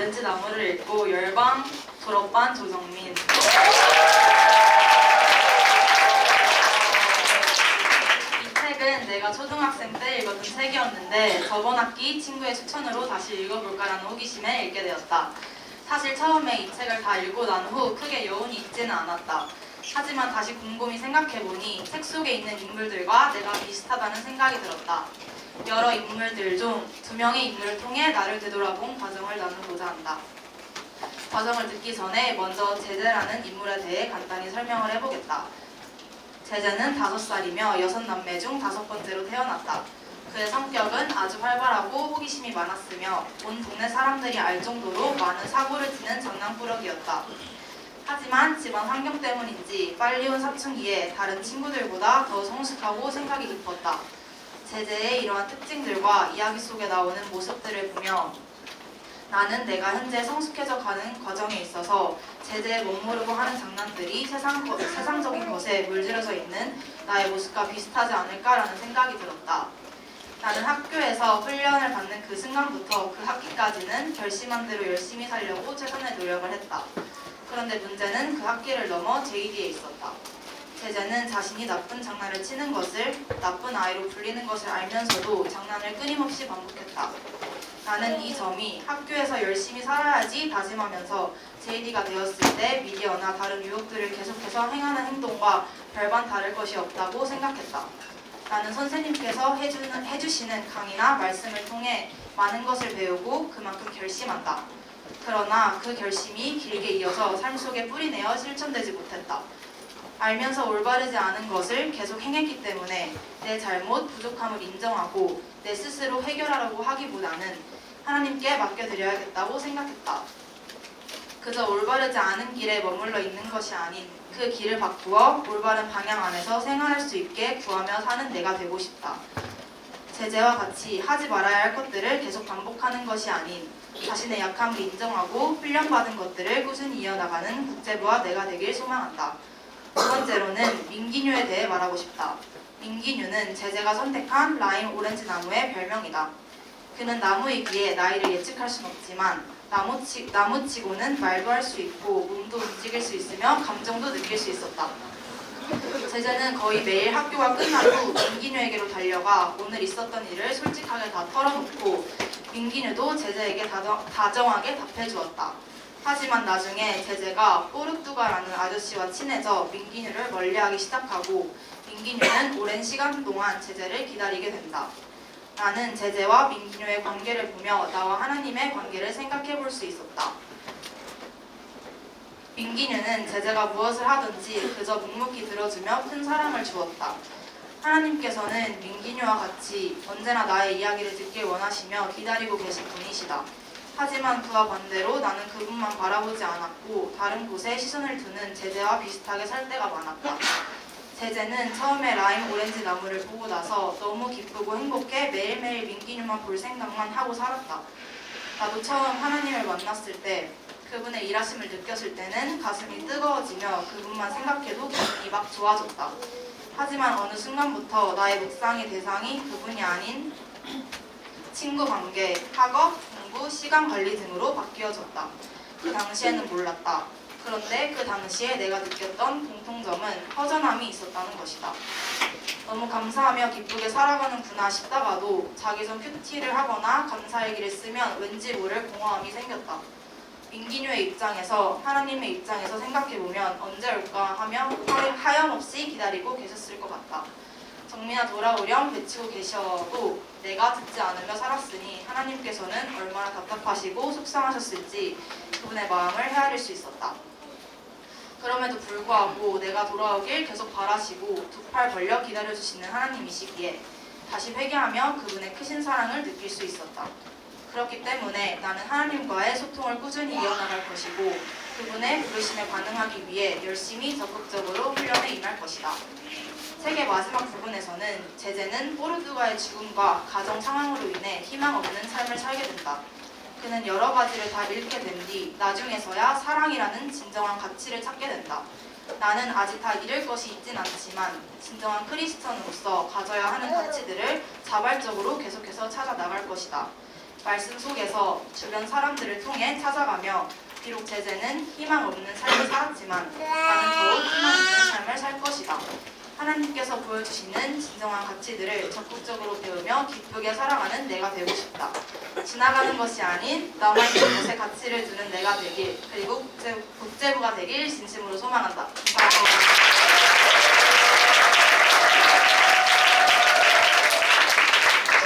오렌지 나무를 읽고 열방 졸업반 조정민. 이 책은 내가 초등학생 때 읽었던 책이었는데 저번 학기 친구의 추천으로 다시 읽어볼까라는 호기심에 읽게 되었다. 사실 처음에 이 책을 다 읽고 난 후 크게 여운이 있지는 않았다. 하지만 다시 곰곰이 생각해보니 책 속에 있는 인물들과 내가 비슷하다는 생각이 들었다. 여러 인물들 중 두 명의 인물을 통해 나를 되돌아본 과정을 나누고자 한다. 과정을 듣기 전에 먼저 제재라는 인물에 대해 간단히 설명을 해보겠다. 제재는 5살이며 6남매 중 5번째로 태어났다. 그의 성격은 아주 활발하고 호기심이 많았으며 온 동네 사람들이 알 정도로 많은 사고를 치는 장난꾸러기였다. 하지만 집안 환경 때문인지 빨리 온 사춘기에 다른 친구들보다 더 성숙하고 생각이 깊었다. 제재의 이러한 특징들과 이야기 속에 나오는 모습들을 보며 나는 내가 현재 성숙해져 가는 과정에 있어서 제재에 멋모르고 하는 장난들이 세상적인 것에 물들여져 있는 나의 모습과 비슷하지 않을까라는 생각이 들었다. 나는 학교에서 훈련을 받는 그 순간부터 그 학기까지는 결심한 대로 열심히 살려고 최선의 노력을 했다. 그런데 문제는 그 학기를 넘어 제2기에 있었다. 제재는 자신이 나쁜 장난을 치는 것을 나쁜 아이로 불리는 것을 알면서도 장난을 끊임없이 반복했다. 나는 이 점이 학교에서 열심히 살아야지 다짐하면서 제2D가 되었을 때 미디어나 다른 유혹들을 계속해서 행하는 행동과 별반 다를 것이 없다고 생각했다. 나는 선생님께서 해주시는 강의나 말씀을 통해 많은 것을 배우고 그만큼 결심한다. 그러나 그 결심이 길게 이어서 삶 속에 뿌리내어 실천되지 못했다. 알면서 올바르지 않은 것을 계속 행했기 때문에 내 잘못, 부족함을 인정하고 내 스스로 해결하려고 하기보다는 하나님께 맡겨드려야겠다고 생각했다. 그저 올바르지 않은 길에 머물러 있는 것이 아닌 그 길을 바꾸어 올바른 방향 안에서 생활할 수 있게 구하며 사는 내가 되고 싶다. 제재와 같이 하지 말아야 할 것들을 계속 반복하는 것이 아닌 자신의 약함을 인정하고 훈련받은 것들을 꾸준히 이어나가는 국제부와 내가 되길 소망한다. 두 번째로는 민기뉴에 대해 말하고 싶다. 민기뉴는 제재가 선택한 라임 오렌지 나무의 별명이다. 그는 나무이기에 나이를 예측할 순 없지만 나무치고는 말도 할 수 있고 몸도 움직일 수 있으며 감정도 느낄 수 있었다. 제재는 거의 매일 학교가 끝난 후 민기뉴에게로 달려가 오늘 있었던 일을 솔직하게 다 털어놓고 민기뉴도 제재에게 다정하게 답해주었다. 하지만 나중에 제재가 뽀르뚜가라는 아저씨와 친해져 민기뉴를 멀리하기 시작하고 민기뉴는 오랜 시간 동안 제재를 기다리게 된다. 나는 제재와 민기뉴의 관계를 보며 나와 하나님의 관계를 생각해 볼 수 있었다. 민기뉴는 제재가 무엇을 하든지 그저 묵묵히 들어주며 큰 사랑을 주었다. 하나님께서는 민기뉴와 같이 언제나 나의 이야기를 듣길 원하시며 기다리고 계신 분이시다. 하지만 그와 반대로 나는 그분만 바라보지 않았고 다른 곳에 시선을 두는 제재와 비슷하게 살 때가 많았다. 제재는 처음에 라임 오렌지 나무를 보고 나서 너무 기쁘고 행복해 매일매일 민기뉴만 볼 생각만 하고 살았다. 나도 처음 하나님을 만났을 때 그분의 일하심을 느꼈을 때는 가슴이 뜨거워지며 그분만 생각해도 기분이 막 좋아졌다. 하지만 어느 순간부터 나의 묵상의 대상이 그분이 아닌 친구 관계, 학업, 공부, 시간 관리 등으로 바뀌어졌다. 그 당시에는 몰랐다. 그런데 그 당시에 내가 느꼈던 공통점은 허전함이 있었다는 것이다. 너무 감사하며 기쁘게 살아가는구나 싶다가도 자기 전 큐티를 하거나 감사일기를 쓰면 왠지 모를 공허함이 생겼다. 민기뉴의 입장에서 하나님의 입장에서 생각해보면 언제 올까 하며 하염없이 기다리고 계셨을 것 같다. 정민아 돌아오렴 외치고 계셔도 내가 듣지 않으며 살았으니 하나님께서는 얼마나 답답하시고 속상하셨을지 그분의 마음을 헤아릴 수 있었다. 그럼에도 불구하고 내가 돌아오길 계속 바라시고 두 팔 벌려 기다려주시는 하나님이시기에 다시 회개하며 그분의 크신 사랑을 느낄 수 있었다. 그렇기 때문에 나는 하나님과의 소통을 꾸준히 이어나갈 것이고 그분의 부르심에 반응하기 위해 열심히 적극적으로 훈련에 임할 것이다. 책의 마지막 부분에서는 제재는 뽀르뚜가의 죽음과 가정 상황으로 인해 희망 없는 삶을 살게 된다. 그는 여러 가지를 다 잃게 된 뒤 나중에서야 사랑이라는 진정한 가치를 찾게 된다. 나는 아직 다 잃을 것이 있진 않지만 진정한 크리스천으로서 가져야 하는 가치들을 자발적으로 계속해서 찾아 나갈 것이다. 말씀 속에서 주변 사람들을 통해 찾아가며 비록 제재는 희망 없는 삶을 살았지만 나는 더욱 희망 있는 삶을 살 것이다. 하나님께서 보여주시는 진정한 가치들을 적극적으로 배우며 기쁘게 살아가는 내가 되고 싶다. 지나가는 것이 아닌 남아있는 것에 가치를 두는 내가 되길, 그리고 국제부가 되길 진심으로 소망한다. 감사합니다.